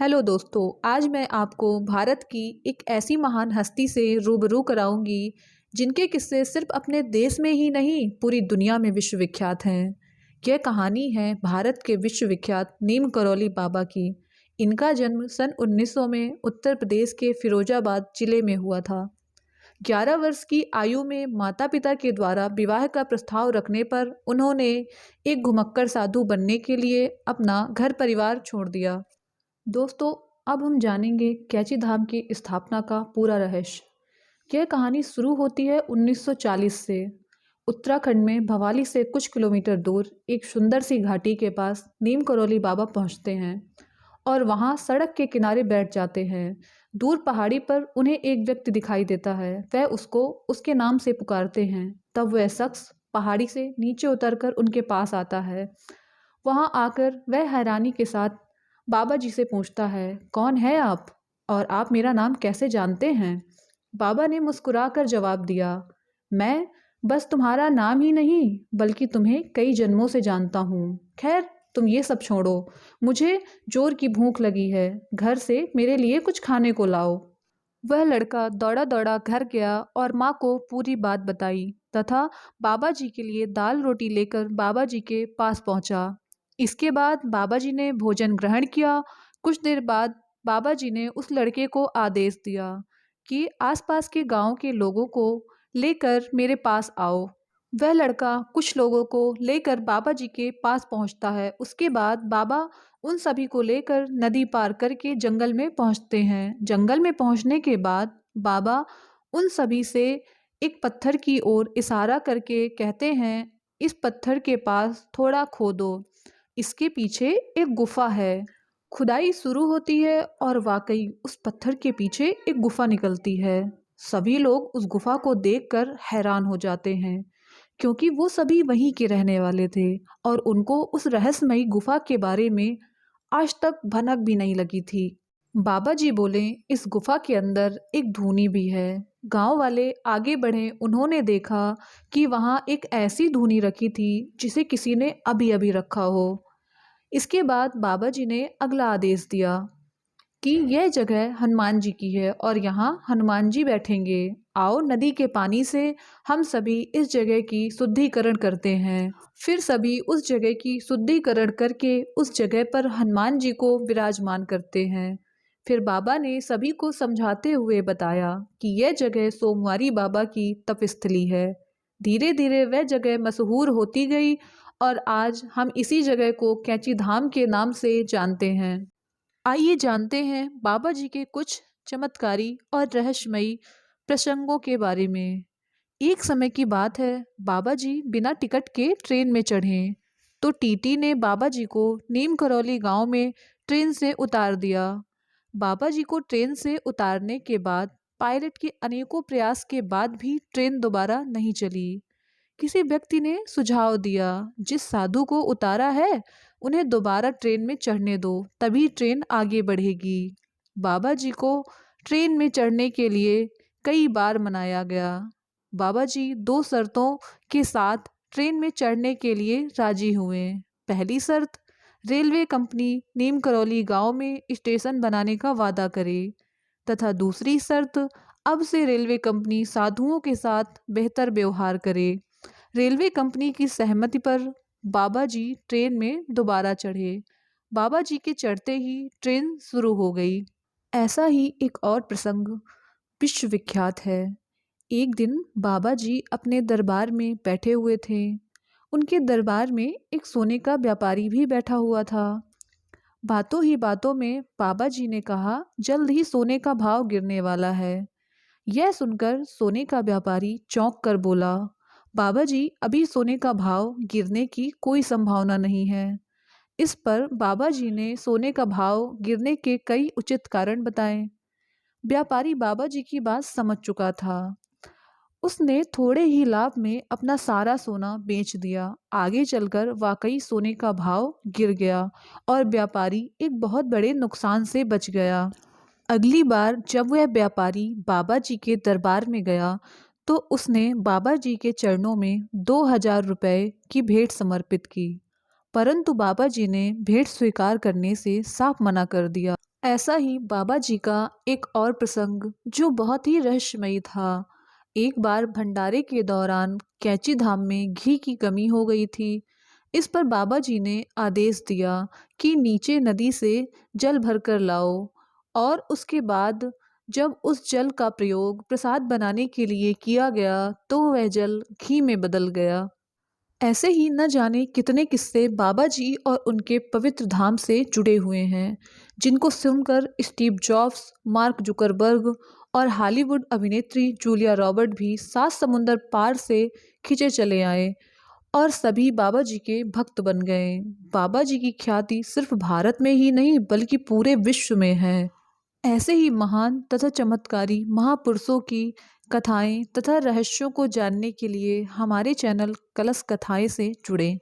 Hello दोस्तों, आज मैं आपको भारत की एक ऐसी महान हस्ती से रूबरू कराऊंगी जिनके किस्से सिर्फ अपने देश में ही नहीं पूरी दुनिया में विश्वविख्यात हैं। यह कहानी है भारत के विश्वविख्यात नीम करौली बाबा की। इनका जन्म सन 1900 में उत्तर प्रदेश के फिरोजाबाद जिले में हुआ था। 11 वर्ष की आयु में माता पिता के द्वारा विवाह का प्रस्ताव रखने पर उन्होंने एक घुमक्कड़ साधु बनने के लिए अपना घर परिवार छोड़ दिया। दोस्तों, अब हम जानेंगे कैची धाम की स्थापना का पूरा रहस्य। यह कहानी शुरू होती है 1940 से। उत्तराखंड में भवाली से कुछ किलोमीटर दूर एक सुंदर सी घाटी के पास नीम करौली बाबा पहुंचते हैं और वहां सड़क के किनारे बैठ जाते हैं। दूर पहाड़ी पर उन्हें एक व्यक्ति दिखाई देता है। वह उसको उसके नाम से पुकारते हैं। तब वह शख्स पहाड़ी से नीचे उतरकर उनके पास आता है। वहां आकर वह हैरानी के साथ बाबा जी से पूछता है, कौन है आप और आप मेरा नाम कैसे जानते हैं? बाबा ने मुस्कुराकर जवाब दिया, मैं बस तुम्हारा नाम ही नहीं बल्कि तुम्हें कई जन्मों से जानता हूँ। खैर, तुम ये सब छोड़ो, मुझे जोर की भूख लगी है। घर से मेरे लिए कुछ खाने को लाओ। वह लड़का दौड़ा दौड़ा घर गया और माँ को पूरी बात बताई तथा बाबा जी के लिए दाल रोटी लेकर बाबा जी के पास पहुंचा। इसके बाद बाबा जी ने भोजन ग्रहण किया। कुछ देर बाद बाबा जी ने उस लड़के को आदेश दिया कि आसपास के गांव के लोगों को लेकर मेरे पास आओ। वह लड़का कुछ लोगों को लेकर बाबा जी के पास पहुंचता है। उसके बाद बाबा उन सभी को लेकर नदी पार करके जंगल में पहुंचते हैं। जंगल में पहुंचने के बाद बाबा उन सभी से एक पत्थर की ओर इशारा करके कहते हैं, इस पत्थर के पास थोड़ा खोदो, इसके पीछे एक गुफा है। खुदाई शुरू होती है और वाकई उस पत्थर के पीछे एक गुफा निकलती है। सभी लोग उस गुफा को देखकर हैरान हो जाते हैं क्योंकि वो सभी वहीं के रहने वाले थे और उनको उस रहस्यमयी गुफा के बारे में आज तक भनक भी नहीं लगी थी। बाबा जी बोले, इस गुफा के अंदर एक धूनी भी है। गांव वाले आगे बढ़े। उन्होंने देखा कि वहां एक ऐसी धूनी रखी थी जिसे किसी ने अभी अभी रखा हो। इसके बाद बाबा जी ने अगला आदेश दिया कि यह जगह हनुमान जी की है और यहाँ हनुमान जी बैठेंगे। आओ, नदी के पानी से हम सभी इस जगह की शुद्धिकरण करते हैं। फिर सभी उस जगह की शुद्धिकरण करके उस जगह पर हनुमान जी को विराजमान करते हैं। फिर बाबा ने सभी को समझाते हुए बताया कि यह जगह सोमवारी बाबा की तपस्थली है। धीरे धीरे वह जगह मशहूर होती गई और आज हम इसी जगह को कैची धाम के नाम से जानते हैं। आइए जानते हैं बाबा जी के कुछ चमत्कारी और रहस्यमयी प्रसंगों के बारे में। एक समय की बात है, बाबा जी बिना टिकट के ट्रेन में चढ़े तो टीटी ने बाबा जी को नीम करौली गांव में ट्रेन से उतार दिया। बाबा जी को ट्रेन से उतारने के बाद पायलट के अनेकों प्रयास के बाद भी ट्रेन दोबारा नहीं चली। किसी व्यक्ति ने सुझाव दिया, जिस साधु को उतारा है उन्हें दोबारा ट्रेन में चढ़ने दो, तभी ट्रेन आगे बढ़ेगी। बाबा जी को ट्रेन में चढ़ने के लिए कई बार मनाया गया। बाबा जी दो शर्तों के साथ ट्रेन में चढ़ने के लिए राजी हुए। पहली शर्त, रेलवे कंपनी नीम करौली गांव में स्टेशन बनाने का वादा करे तथा दूसरी शर्त, अब से रेलवे कंपनी साधुओं के साथ बेहतर व्यवहार करे। रेलवे कंपनी की सहमति पर बाबा जी ट्रेन में दोबारा चढ़े। बाबा जी के चढ़ते ही ट्रेन शुरू हो गई। ऐसा ही एक और प्रसंग विश्वविख्यात है। एक दिन बाबा जी अपने दरबार में बैठे हुए थे। उनके दरबार में एक सोने का व्यापारी भी बैठा हुआ था। बातों ही बातों में बाबा जी ने कहा, जल्द ही सोने का भाव गिरने वाला है। यह सुनकर सोने का व्यापारी चौंक कर बोला, बाबा जी, अभी सोने का भाव गिरने की कोई संभावना नहीं है। इस पर बाबा जी ने सोने का भाव गिरने के कई उचित कारण बताए। व्यापारी बाबा जी की बात समझ चुका था। उसने थोड़े ही लाभ में अपना सारा सोना बेच दिया। आगे चलकर वाकई सोने का भाव गिर गया और व्यापारी एक बहुत बड़े नुकसान से बच गया। अगली बार जब वह व्यापारी बाबा जी के दरबार में गया तो उसने बाबा जी के चरणों में 2000 रुपये की भेंट समर्पित की, परंतु बाबा जी ने भेंट स्वीकार करने से साफ मना कर दिया। ऐसा ही बाबा जी का एक और प्रसंग जो बहुत ही रहस्यमयी था। एक बार भंडारे के दौरान कैंची धाम में घी की कमी हो गई थी। इस पर बाबा जी ने आदेश दिया कि नीचे नदी से जल भर कर लाओ, और उसके बाद जब उस जल का प्रयोग प्रसाद बनाने के लिए किया गया तो वह जल घी में बदल गया। ऐसे ही न जाने कितने किस्से बाबा जी और उनके पवित्र धाम से जुड़े हुए हैं, जिनको सुनकर स्टीव जॉब्स, मार्क जुकरबर्ग और हॉलीवुड अभिनेत्री जूलिया रॉबर्ट भी 7 समुंदर पार से खिंचे चले आए और सभी बाबा जी के भक्त बन गए। बाबा जी की ख्याति सिर्फ भारत में ही नहीं बल्कि पूरे विश्व में है। ऐसे ही महान तथा चमत्कारी महापुरुषों की कथाएं तथा रहस्यों को जानने के लिए हमारे चैनल कलश कथाएं से जुड़ें।